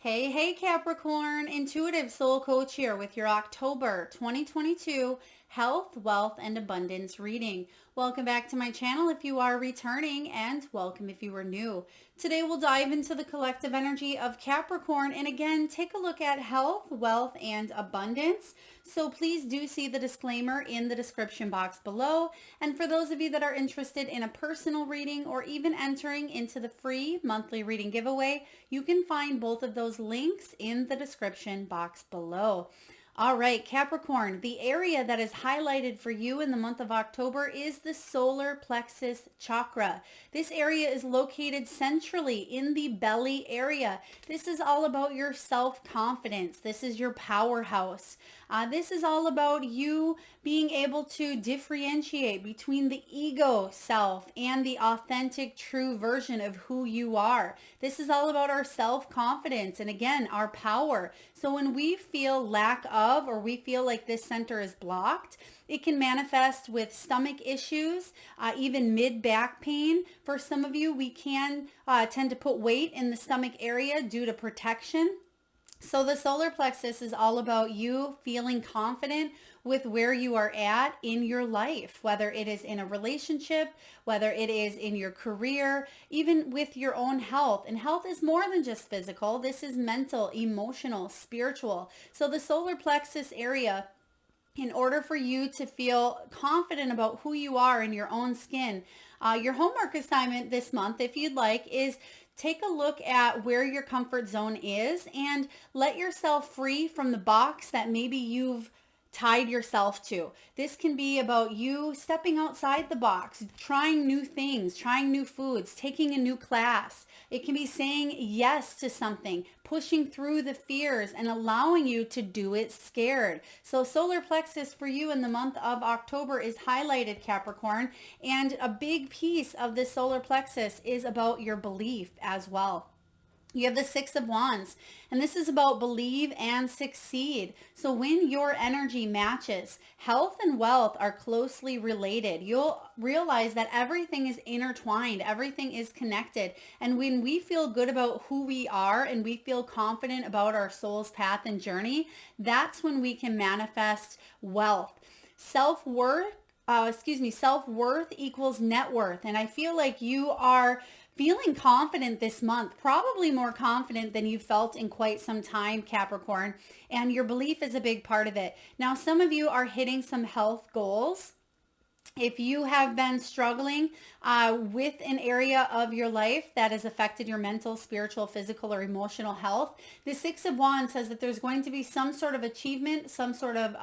Hey, Capricorn, Intuitive Soul Coach here with your October 2022 Health, Wealth, and Abundance reading. Welcome back to my channel if you are returning, and welcome if you are new. Today we'll dive into the collective energy of Capricorn and again take a look at health, wealth, and abundance. So please do see the disclaimer in the description box below. And for those of you that are interested in a personal reading or even entering into the free monthly reading giveaway, you can find both of those links in the description box below. All right, Capricorn, the area that is highlighted for you in the month of October is the solar plexus chakra. This area is located centrally in the belly area. This is all about your self-confidence. This is your powerhouse. This is all about you being able to differentiate between the ego self and the authentic, true version of who you are. This is all about our self-confidence and again, our power. So when we feel lack of, or we feel like this center is blocked, it can manifest with stomach issues, even mid-back pain. For some of you, we can tend to put weight in the stomach area due to protection. So the solar plexus is all about you feeling confident with where you are at in your life, whether it is in a relationship, whether it is in your career, even with your own health. And health is more than just physical. This is mental, emotional, spiritual. So the solar plexus area, in order for you to feel confident about who you are in your own skin, your homework assignment this month, if you'd like, is take a look at where your comfort zone is and let yourself free from the box that maybe you've tied yourself to. This can be about you stepping outside the box, trying new things, trying new foods, taking a new class. It can be saying yes to something, pushing through the fears and allowing you to do it scared. So solar plexus for you in the month of October is highlighted, Capricorn, and a big piece of the solar plexus is about your belief as well. You have the Six of Wands, and this is about believe and succeed. So when your energy matches, health and wealth are closely related. You'll realize that everything is intertwined, everything is connected. And when we feel good about who we are and we feel confident about our soul's path and journey, that's when we can manifest wealth. Self-worth equals net worth. And I feel like you are feeling confident this month, probably more confident than you felt in quite some time, Capricorn, and your belief is a big part of it. Now, some of you are hitting some health goals. If you have been struggling with an area of your life that has affected your mental, spiritual, physical, or emotional health, the Six of Wands says that there's going to be some sort of achievement, some sort of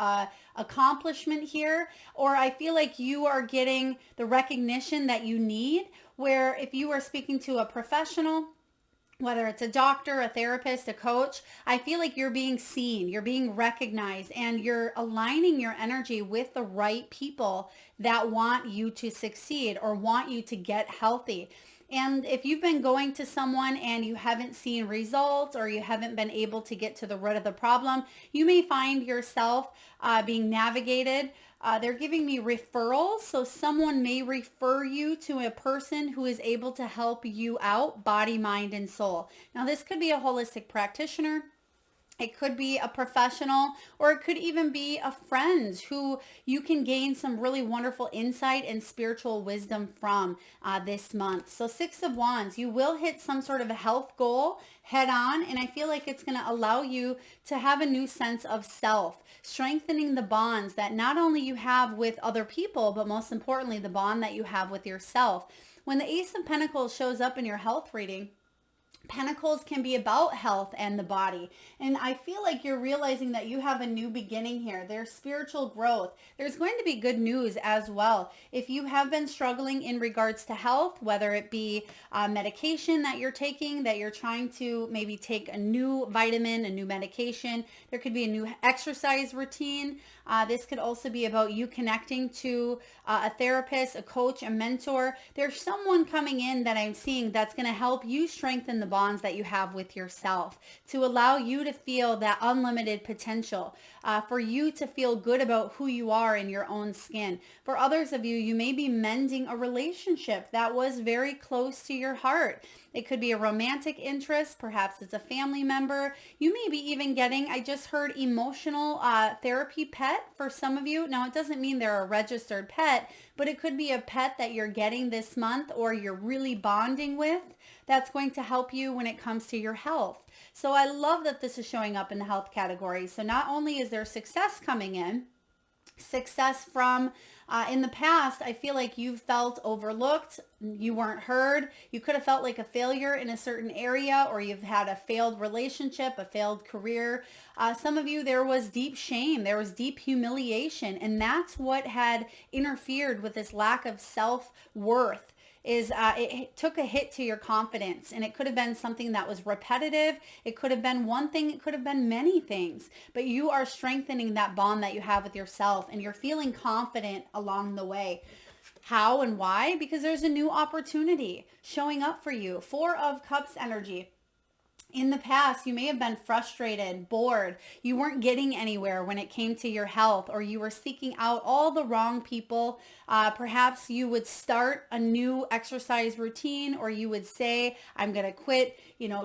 accomplishment here, or I feel like you are getting the recognition that you need, where if you are speaking to a professional, whether it's a doctor, a therapist, a coach, I feel like you're being seen, you're being recognized, and you're aligning your energy with the right people that want you to succeed or want you to get healthy. And if you've been going to someone and you haven't seen results or you haven't been able to get to the root of the problem, you may find yourself being navigated. They're giving me referrals, so someone may refer you to a person who is able to help you out, body, mind, and soul. Now, this could be a holistic practitioner. It could be a professional, or it could even be a friend who you can gain some really wonderful insight and spiritual wisdom from this month. So Six of Wands, you will hit some sort of a health goal head on, and I feel like it's going to allow you to have a new sense of self, strengthening the bonds that not only you have with other people, but most importantly, the bond that you have with yourself. When the Ace of Pentacles shows up in your health reading, Pentacles can be about health and the body. And I feel like you're realizing that you have a new beginning here. There's spiritual growth. There's going to be good news as well. If you have been struggling in regards to health, whether it be medication that you're taking, that you're trying to maybe take a new vitamin, a new medication, there could be a new exercise routine. This could also be about you connecting to a therapist, a coach, a mentor. There's someone coming in that I'm seeing that's going to help you strengthen the bonds that you have with yourself, to allow you to feel that unlimited potential, for you to feel good about who you are in your own skin. For others of you, you may be mending a relationship that was very close to your heart. It could be a romantic interest. Perhaps it's a family member. You may be even getting, I just heard, emotional therapy pet for some of you. Now, it doesn't mean they're a registered pet, but it could be a pet that you're getting this month or you're really bonding with that's going to help you when it comes to your health. So I love that this is showing up in the health category. So not only is there success coming in, success from in the past, I feel like you've felt overlooked, you weren't heard, you could have felt like a failure in a certain area, or you've had a failed relationship, a failed career. Some of you, there was deep shame, there was deep humiliation, and that's what had interfered with this lack of self-worth. It took a hit to your confidence, and it could have been something that was repetitive. It could have been one thing. It could have been many things, but you are strengthening that bond that you have with yourself, and you're feeling confident along the way. How and why? Because there's a new opportunity showing up for you. 4 of Cups energy. In the past, you may have been frustrated, bored. You weren't getting anywhere when it came to your health, or you were seeking out all the wrong people. Perhaps you would start a new exercise routine, or you would say, I'm going to quit,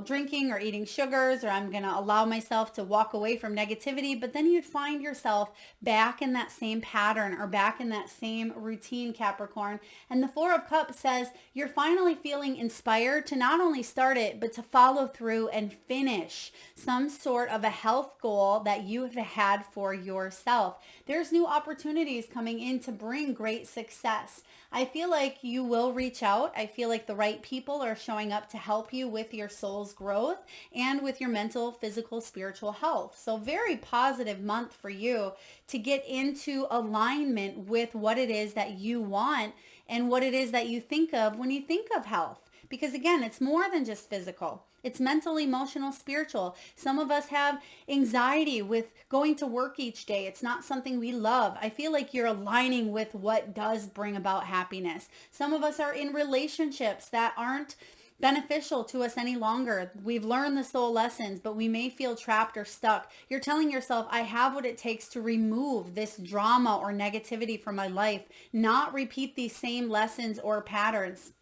drinking or eating sugars, or I'm going to allow myself to walk away from negativity. But then you'd find yourself back in that same pattern or back in that same routine, Capricorn. And the 4 of Cups says you're finally feeling inspired to not only start it, but to follow through and finish some sort of a health goal that you have had for yourself. There's new opportunities coming in to bring great success. I feel like you will reach out. I feel like the right people are showing up to help you with your soul's growth and with your mental, physical, spiritual health. So very positive month for you to get into alignment with what it is that you want and what it is that you think of when you think of health. Because again, it's more than just physical. It's mental, emotional, spiritual. Some of us have anxiety with going to work each day. It's not something we love. I feel like you're aligning with what does bring about happiness. Some of us are in relationships that aren't beneficial to us any longer. We've learned the soul lessons, but we may feel trapped or stuck. You're telling yourself, I have what it takes to remove this drama or negativity from my life, not repeat these same lessons or patterns.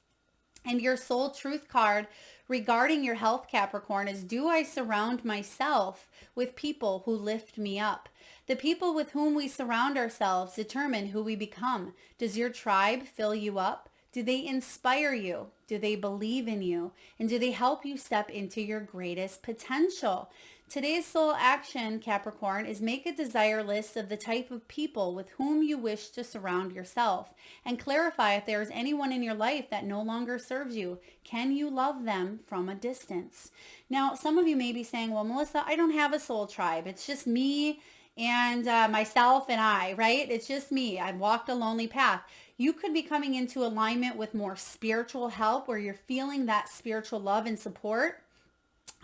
And your soul truth card regarding your health, Capricorn, is, do I surround myself with people who lift me up? The people with whom we surround ourselves determine who we become. Does your tribe fill you up? Do they inspire you? Do they believe in you? And do they help you step into your greatest potential? Today's soul action, Capricorn, is make a desire list of the type of people with whom you wish to surround yourself, and clarify if there is anyone in your life that no longer serves you. Can you love them from a distance? Now, some of you may be saying, well, Melissa, I don't have a soul tribe. It's just me and myself and I, right? It's just me. I've walked a lonely path. You could be coming into alignment with more spiritual help, where you're feeling that spiritual love and support.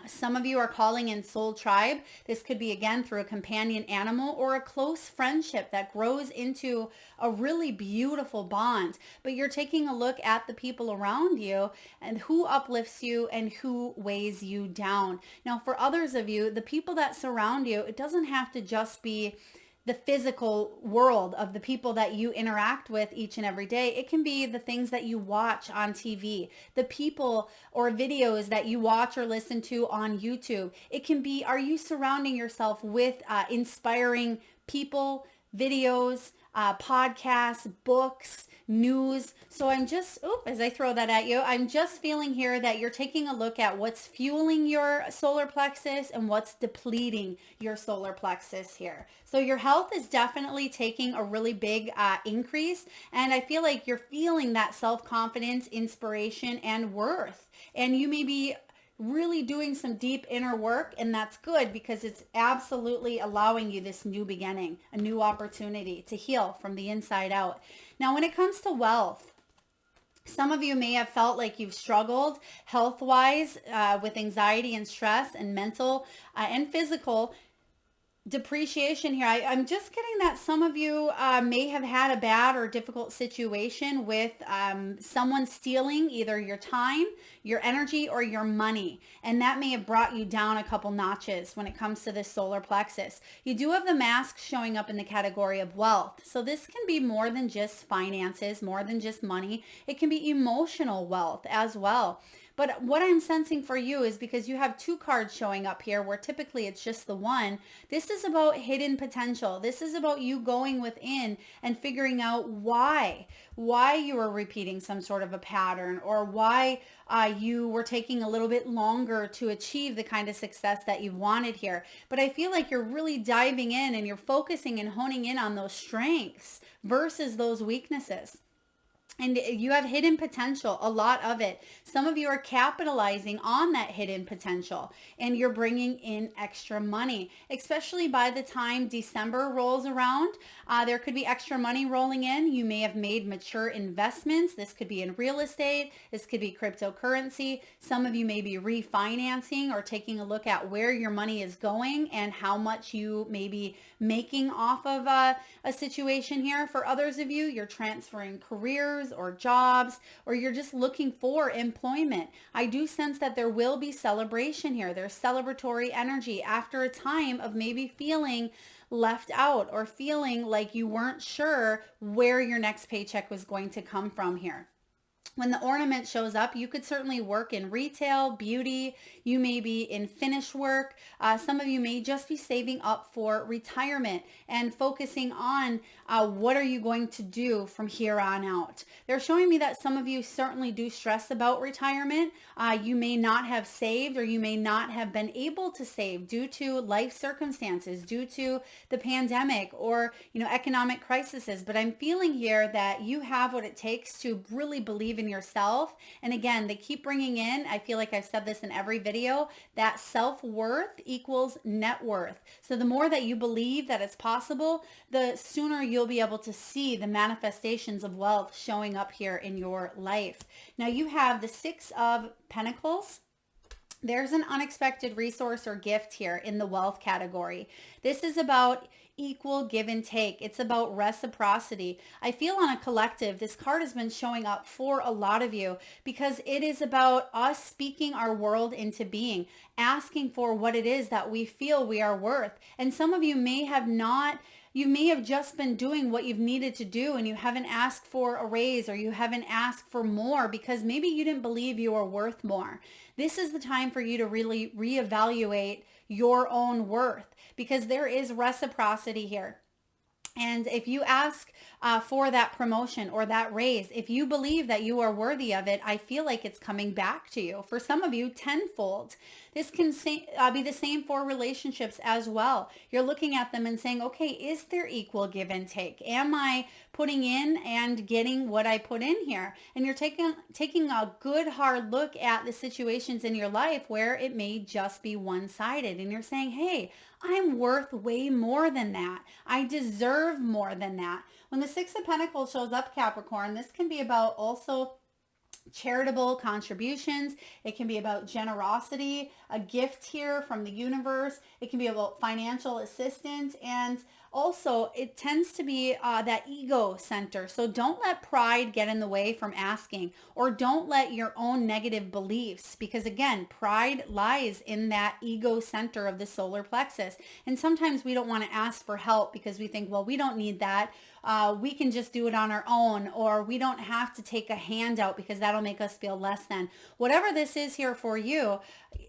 Some of you are calling in soul tribe. This could be, again, through a companion animal or a close friendship that grows into a really beautiful bond. But you're taking a look at the people around you and who uplifts you and who weighs you down. Now, for others of you, the people that surround you, it doesn't have to just be the physical world of the people that you interact with each and every day. It can be the things that you watch on TV, the people or videos that you watch or listen to on YouTube. It can be, are you surrounding yourself with inspiring people, videos, podcasts, books, news? So I'm just, as I throw that at you, I'm just feeling here that you're taking a look at what's fueling your solar plexus and what's depleting your solar plexus here. So your health is definitely taking a really big increase. And I feel like you're feeling that self-confidence, inspiration, and worth. And you may be really doing some deep inner work, and that's good because it's absolutely allowing you this new beginning, a new opportunity to heal from the inside out. Now, when it comes to wealth, some of you may have felt like you've struggled health-wise with anxiety and stress and mental and physical depreciation here. I'm just getting that some of you may have had a bad or difficult situation with someone stealing either your time, your energy, or your money. And that may have brought you down a couple notches when it comes to this solar plexus. You do have the mask showing up in the category of wealth. So this can be more than just finances, more than just money. It can be emotional wealth as well. But what I'm sensing for you is because you have two cards showing up here where typically it's just the one. This is about hidden potential. This is about you going within and figuring out why you were repeating some sort of a pattern, or why you were taking a little bit longer to achieve the kind of success that you wanted here. But I feel like you're really diving in and you're focusing and honing in on those strengths versus those weaknesses. And you have hidden potential, a lot of it. Some of you are capitalizing on that hidden potential and you're bringing in extra money, especially by the time December rolls around. There could be extra money rolling in. You may have made mature investments. This could be in real estate. This could be cryptocurrency. Some of you may be refinancing or taking a look at where your money is going and how much you may be making off of a situation here. For others of you, you're transferring careers or jobs, or you're just looking for employment. I do sense that there will be celebration here. There's celebratory energy after a time of maybe feeling left out or feeling like you weren't sure where your next paycheck was going to come from here. When the ornament shows up, you could certainly work in retail, beauty. You may be in finish work. Some of you may just be saving up for retirement and focusing on what are you going to do from here on out. They're showing me that some of you certainly do stress about retirement. You may not have saved, or you may not have been able to save due to life circumstances, due to the pandemic, or economic crises. But I'm feeling here that you have what it takes to really believe in yourself. And again, they keep bringing in, I feel like I've said this in every video, that self-worth equals net worth. So the more that you believe that it's possible, the sooner you'll be able to see the manifestations of wealth showing up here in your life. Now you have the Six of Pentacles. There's an unexpected resource or gift here in the wealth category. This is about equal give and take. It's about reciprocity. I feel on a collective, this card has been showing up for a lot of you because it is about us speaking our world into being, asking for what it is that we feel we are worth. And some of you may have not, you may have just been doing what you've needed to do and you haven't asked for a raise, or you haven't asked for more because maybe you didn't believe you were worth more. This is the time for you to really reevaluate your own worth, because there is reciprocity here. And if you ask for that promotion or that raise, if you believe that you are worthy of it, I feel like it's coming back to you. For some of you, tenfold. This can be the same for relationships as well. You're looking at them and saying, okay, is there equal give and take? Am I putting in and getting what I put in here? And you're taking a good hard look at the situations in your life where it may just be one-sided. And you're saying, hey, I'm worth way more than that. I deserve more than that. When the Six of Pentacles shows up, Capricorn, this can be about also charitable contributions. It can be about generosity, a gift here from the universe. It can be about financial assistance, and also it tends to be that ego center. So don't let pride get in the way from asking, or don't let your own negative beliefs, because again, pride lies in that ego center of the solar plexus. And sometimes we don't want to ask for help because we think, well, we don't need that. We can just do it on our own, or we don't have to take a handout because that'll make us feel less than. Whatever this is here for you,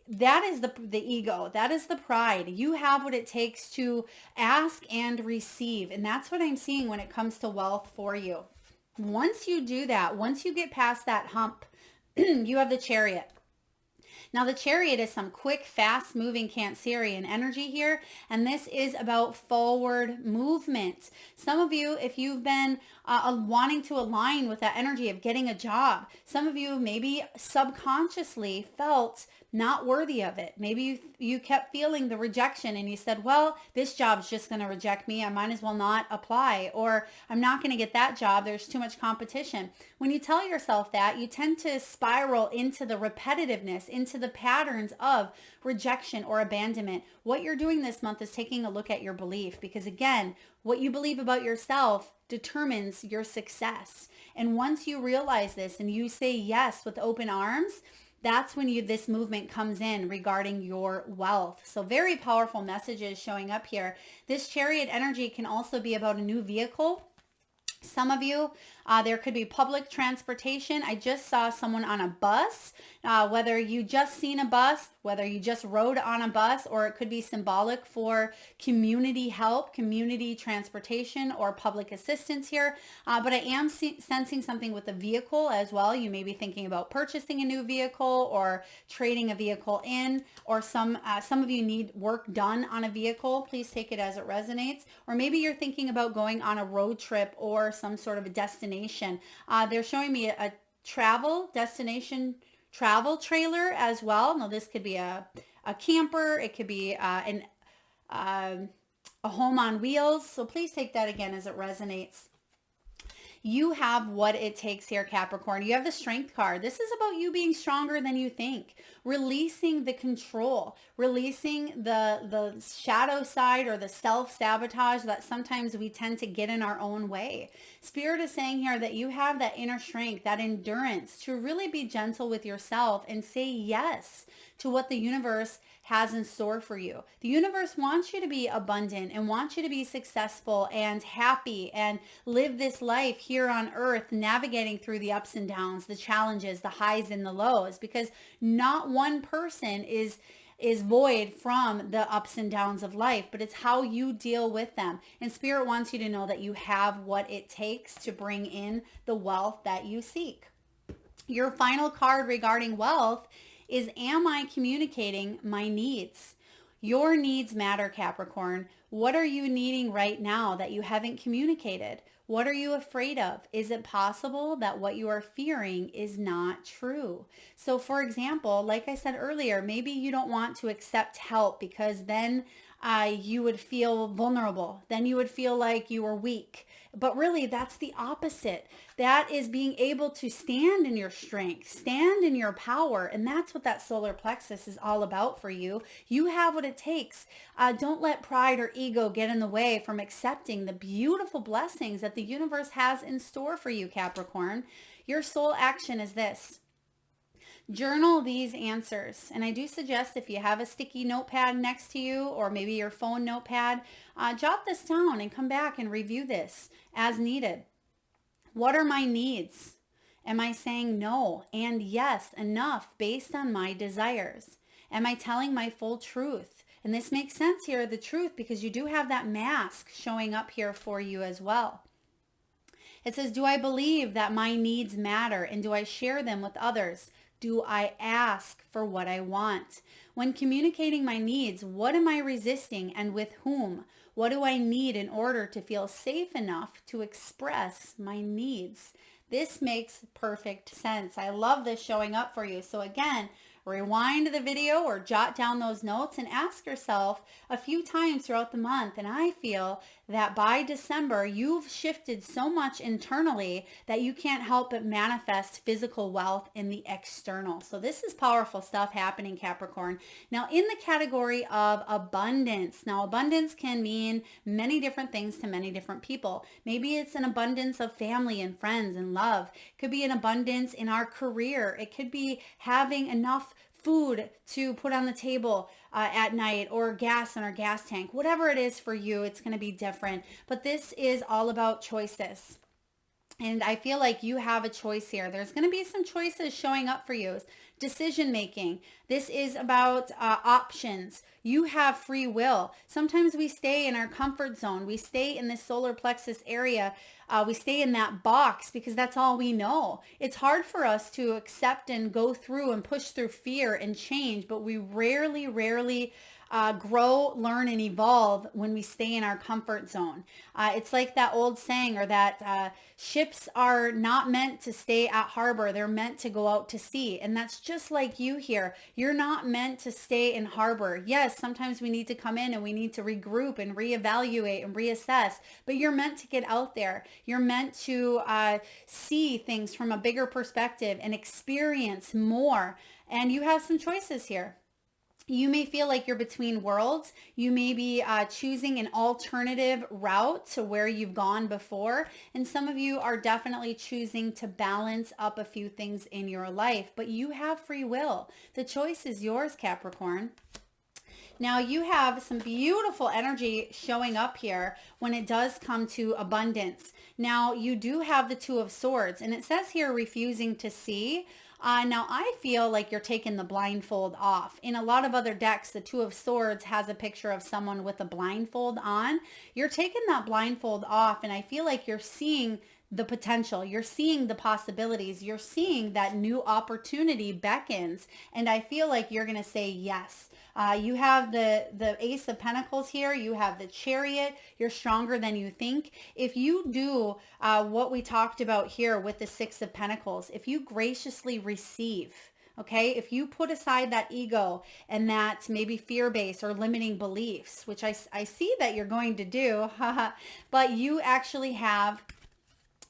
that is the ego. That is the pride. You have what it takes to ask and receive. And that's what I'm seeing when it comes to wealth for you. Once you do that, once you get past that hump, you have the Chariot. Now the Chariot is some quick, fast moving Cancerian energy here. And this is about forward movement. Some of you, if you've been wanting to align with that energy of getting a job, some of you maybe subconsciously felt not worthy of it. Maybe you kept feeling the rejection and you said, well, this job's just going to reject me. I might as well not apply, or I'm not going to get that job. There's too much competition. When you tell yourself that, you tend to spiral into the repetitiveness, into the patterns of rejection or abandonment. What you're doing this month is taking a look at your belief, because again, what you believe about yourself determines your success. And once you realize this and you say yes with open arms, that's when this movement comes in regarding your wealth. So very powerful messages showing up here. This Chariot energy can also be about a new vehicle, Some of you, there could be public transportation. I just saw someone on a bus, whether you just seen a bus, whether you just rode on a bus, or it could be symbolic for community help, community transportation, or public assistance here. But I am sensing something with the vehicle as well. You may be thinking about purchasing a new vehicle or trading a vehicle in, or some of you need work done on a vehicle. Please take it as it resonates. Or maybe you're thinking about going on a road trip or some sort of a destination. They're showing me a destination travel trailer as well. Now this could be a camper. It could be a home on wheels. So please take that again as it resonates. You have what it takes here, Capricorn. You have the Strength card. This is about you being stronger than you think, releasing the control, releasing the shadow side or the self-sabotage that sometimes we tend to get in our own way. Spirit is saying here that you have that inner strength, that endurance to really be gentle with yourself and say yes to what the universe has in store for you. The universe wants you to be abundant and wants you to be successful and happy and live this life here on earth, navigating through the ups and downs, the challenges, the highs and the lows, because not one person is void from the ups and downs of life, but it's how you deal with them. And Spirit wants you to know that you have what it takes to bring in the wealth that you seek. Your final card regarding wealth is, am I communicating my needs? Your needs matter, Capricorn. What are you needing right now that you haven't communicated? What are you afraid of? Is it possible that what you are fearing is not true? So for example, like I said earlier, maybe you don't want to accept help because then you would feel vulnerable. Then you would feel like you were weak. But really, that's the opposite. That is being able to stand in your strength, stand in your power. And that's what that solar plexus is all about for you. You have what it takes. Don't let pride or ego get in the way from accepting the beautiful blessings that the universe has in store for you, Capricorn. Your soul action is this. Journal these answers. And I do suggest if you have a sticky notepad next to you or maybe your phone notepad, jot this down and come back and review this as needed. What are my needs? Am I saying no and yes enough based on my desires? Am I telling my full truth? And this makes sense here, the truth, because you do have that mask showing up here for you as well. It says, do I believe that my needs matter and do I share them with others? Do I ask for what I want? When communicating my needs, what am I resisting and with whom? What do I need in order to feel safe enough to express my needs? This makes perfect sense. I love this showing up for you. So again, rewind the video or jot down those notes and ask yourself a few times throughout the month. And I feel that by December, you've shifted so much internally that you can't help but manifest physical wealth in the external. So this is powerful stuff happening, Capricorn. Now, in the category of abundance, now abundance can mean many different things to many different people. Maybe it's an abundance of family and friends and love. It could be an abundance in our career. It could be having enough food to put on the table at night, or gas in our gas tank. Whatever it is for you, it's going to be different. But this is all about choices. And I feel like you have a choice here. There's going to be some choices showing up for you. Decision making. This is about options. You have free will. Sometimes we stay in our comfort zone. We stay in this solar plexus area. We stay in that box because that's all we know. It's hard for us to accept and go through and push through fear and change, but we rarely grow, learn, and evolve when we stay in our comfort zone. It's like that old saying, or that ships are not meant to stay at harbor. They're meant to go out to sea. And that's just like you here. You're not meant to stay in harbor. Yes, sometimes we need to come in and we need to regroup and reevaluate and reassess, but you're meant to get out there. You're meant to see things from a bigger perspective and experience more. And you have some choices here. You may feel like you're between worlds. You may be choosing an alternative route to where you've gone before. And some of you are definitely choosing to balance up a few things in your life, but you have free will. The choice is yours, Capricorn. Now you have some beautiful energy showing up here when it does come to abundance. Now you do have the Two of Swords, and it says here refusing to see. Now I feel like you're taking the blindfold off. In a lot of other decks, the Two of Swords has a picture of someone with a blindfold on. You're taking that blindfold off, and I feel like you're seeing the potential. You're seeing the possibilities. You're seeing that new opportunity beckons, and I feel like you're going to say yes. You have the Ace of Pentacles here. You have the Chariot. You're stronger than you think. If you do what we talked about here with the Six of Pentacles, if you graciously receive, okay, if you put aside that ego and that maybe fear-based or limiting beliefs, which I see that you're going to do, but you actually have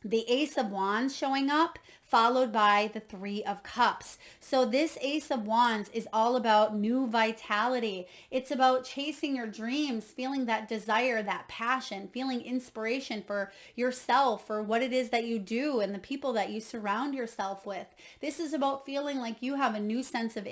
the Ace of Wands showing up, followed by the Three of Cups. So this Ace of Wands is all about new vitality. It's about chasing your dreams, feeling that desire, that passion, feeling inspiration for yourself, for what it is that you do and the people that you surround yourself with. This is about feeling like you have a new sense of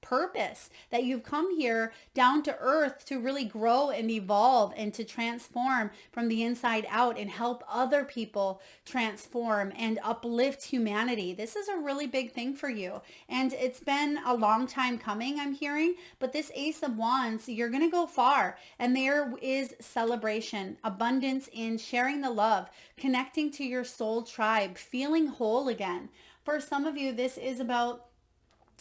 purpose, that you've come here down to earth to really grow and evolve and to transform from the inside out and help other people transform and uplift humanity. This is a really big thing for you, and it's been a long time coming, I'm hearing, but this Ace of Wands, you're going to go far, and there is celebration, abundance in sharing the love, connecting to your soul tribe, feeling whole again. For some of you, this is about,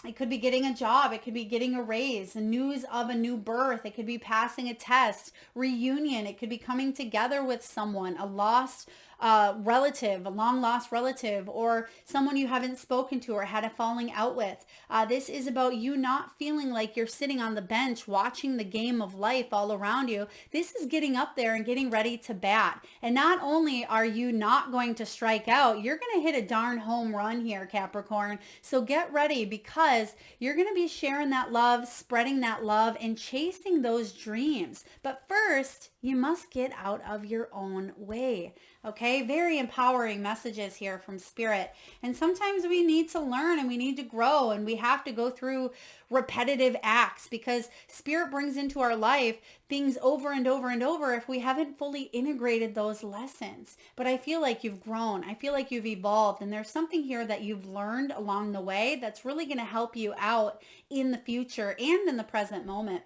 it could be getting a job. It could be getting a raise, news of a new birth. It could be passing a test, reunion. It could be coming together with someone, a lost relative, a long lost relative, or someone you haven't spoken to or had a falling out with. This is about you not feeling like you're sitting on the bench watching the game of life all around you. This is getting up there and getting ready to bat. And not only are you not going to strike out, you're going to hit a darn home run here, Capricorn. So get ready, because you're going to be sharing that love, spreading that love, and chasing those dreams. But first, you must get out of your own way. Okay, very empowering messages here from Spirit. And sometimes we need to learn and we need to grow, and we have to go through repetitive acts, because Spirit brings into our life things over and over and over if we haven't fully integrated those lessons. But I feel like you've grown. I feel like you've evolved, and there's something here that you've learned along the way that's really going to help you out in the future and in the present moment.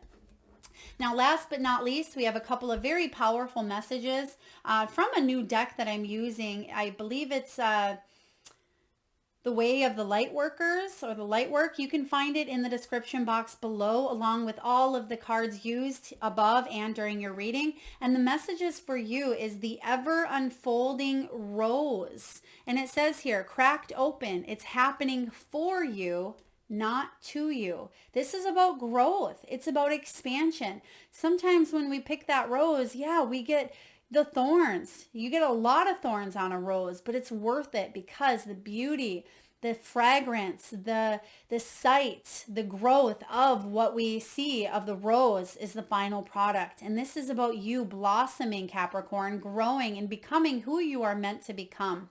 Now, last but not least, we have a couple of very powerful messages from a new deck that I'm using. I believe it's The Way of the Light Workers, or the Light Work. You can find it in the description box below, along with all of the cards used above and during your reading. And the messages for you is the ever unfolding rose. And it says here, cracked open. It's happening for you, not to you. This is about growth. It's about expansion. Sometimes when we pick that rose, yeah, we get the thorns. You get a lot of thorns on a rose, but it's worth it, because the beauty, the fragrance, the sight, the growth of what we see of the rose is the final product. And this is about you blossoming, Capricorn, growing and becoming who you are meant to become.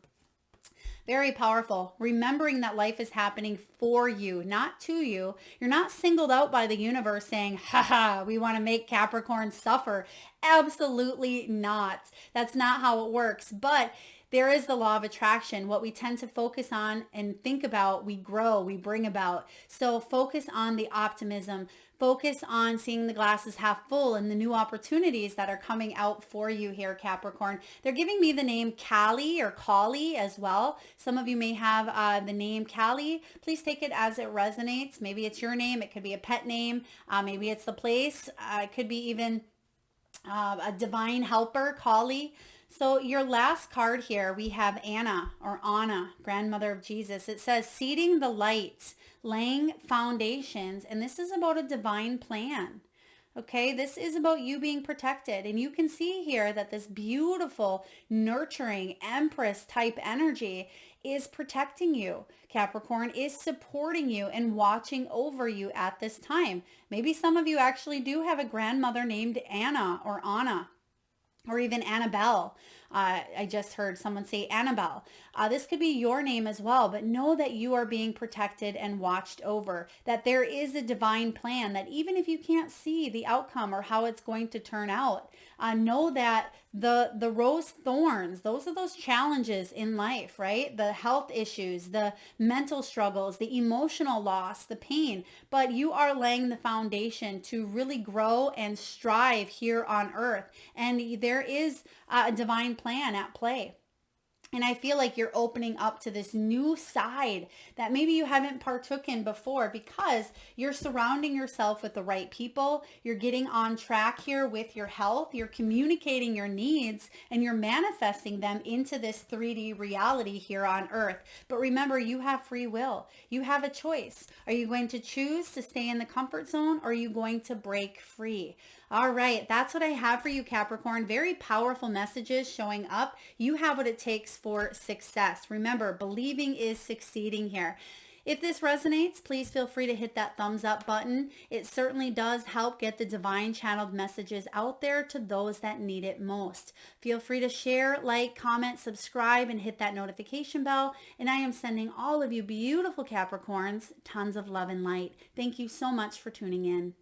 Very powerful. Remembering that life is happening for you, not to you. You're not singled out by the universe saying, haha, we want to make Capricorn suffer. Absolutely not. That's not how it works. But there is the law of attraction. What we tend to focus on and think about, we grow, we bring about. So focus on the optimism. Focus on seeing the glasses half full and the new opportunities that are coming out for you here, Capricorn. They're giving me the name Kali or Kali as well. Some of you may have the name Kali. Please take it as it resonates. Maybe it's your name. It could be a pet name. Maybe it's the place. It could be even a divine helper, Kali. So your last card here, we have Anna, or Anna, grandmother of Jesus. It says seeding the light, laying foundations, and this is about a divine plan. Okay, this is about you being protected, and you can see here that this beautiful, nurturing Empress type energy is protecting you. Capricorn is supporting you and watching over you at this time. Maybe some of you actually do have a grandmother named Anna or Anna, or even Annabelle. I just heard someone say Annabelle. This could be your name as well, but know that you are being protected and watched over, that there is a divine plan, that even if you can't see the outcome or how it's going to turn out, know that the rose thorns, those are those challenges in life, right? The health issues, the mental struggles, the emotional loss, the pain, but you are laying the foundation to really grow and strive here on earth. And there is a divine plan at play. And I feel like you're opening up to this new side that maybe you haven't partook in before, because you're surrounding yourself with the right people. You're getting on track here with your health. You're communicating your needs and you're manifesting them into this 3D reality here on earth. But remember, you have free will. You have a choice. Are you going to choose to stay in the comfort zone, or are you going to break free? All right, that's what I have for you, Capricorn. Very powerful messages showing up. You have what it takes for success. Remember, believing is succeeding here. If this resonates, please feel free to hit that thumbs up button. It certainly does help get the divine channeled messages out there to those that need it most. Feel free to share, like, comment, subscribe, and hit that notification bell. And I am sending all of you beautiful Capricorns tons of love and light. Thank you so much for tuning in.